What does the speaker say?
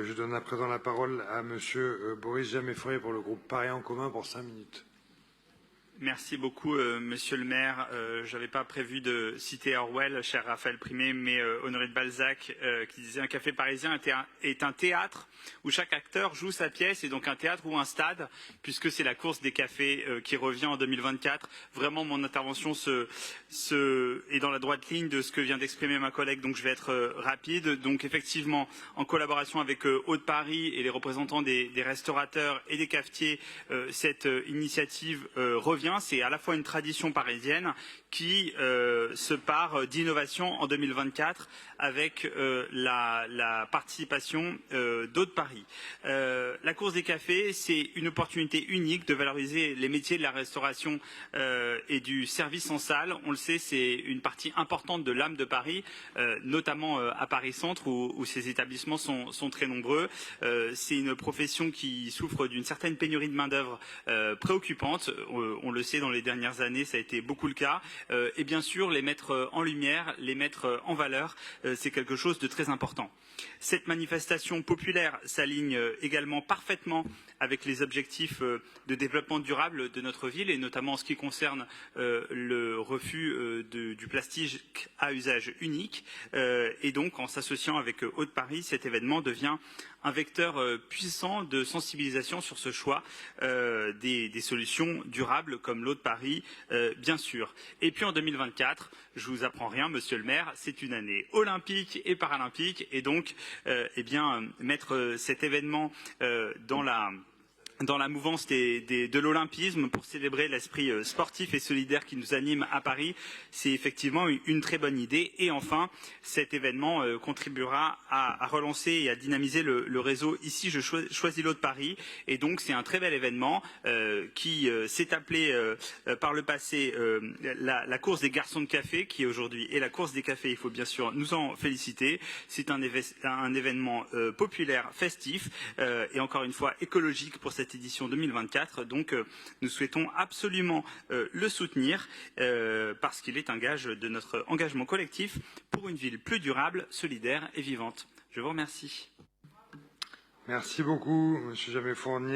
Je donne à présent la parole à Monsieur Boris Jamet-Fournier pour le groupe Paris en commun pour 5 minutes. Merci beaucoup, Monsieur le maire. Je n'avais pas prévu de citer Orwell, cher Raphaël Primé, mais Honoré de Balzac, qui disait « Un café parisien est un théâtre où chaque acteur joue sa pièce, et donc un théâtre ou un stade, puisque c'est la course des cafés qui revient en 2024. » Vraiment, mon intervention est dans la droite ligne de ce que vient d'exprimer ma collègue, donc je vais être rapide. Donc effectivement, en collaboration avec Hauts-de-Paris et les représentants des restaurateurs et des cafetiers, cette initiative revient. C'est à la fois une tradition parisienne qui se part d'innovation en 2024 avec la participation d'Hauts-de-Paris. La course des cafés, c'est une opportunité unique de valoriser les métiers de la restauration et du service en salle. On le sait, c'est une partie importante de l'âme de Paris, notamment à Paris Centre où ces établissements sont très nombreux. C'est une profession qui souffre d'une certaine pénurie de main-d'œuvre préoccupante. On le sait, dans les dernières années, ça a été beaucoup le cas. Et bien sûr, les mettre en lumière, les mettre en valeur, c'est quelque chose de très important. Cette manifestation populaire s'aligne également parfaitement avec les objectifs de développement durable de notre ville, et notamment en ce qui concerne le refus du plastique à usage unique. Et donc, en s'associant avec Hauts-de-Paris, cet événement devient un vecteur puissant de sensibilisation sur ce choix des solutions durables comme l'eau de Paris, bien sûr. Et puis en 2024, je vous apprends rien, monsieur le maire, c'est une année olympique et paralympique, et donc mettre cet événement dans la mouvance de l'olympisme pour célébrer l'esprit sportif et solidaire qui nous anime à Paris, c'est effectivement une très bonne idée. Et enfin, cet événement contribuera à relancer et à dynamiser le réseau Ici je choisis l'eau de Paris. Et donc c'est un très bel événement qui s'est appelé par le passé la course des garçons de café, qui aujourd'hui est la course des cafés. Il faut bien sûr nous en féliciter. C'est un événement populaire, festif et encore une fois écologique pour cette édition 2024, donc nous souhaitons absolument le soutenir parce qu'il est un gage de notre engagement collectif pour une ville plus durable, solidaire et vivante. Je vous remercie. Merci beaucoup, Monsieur Jamet-Fournier.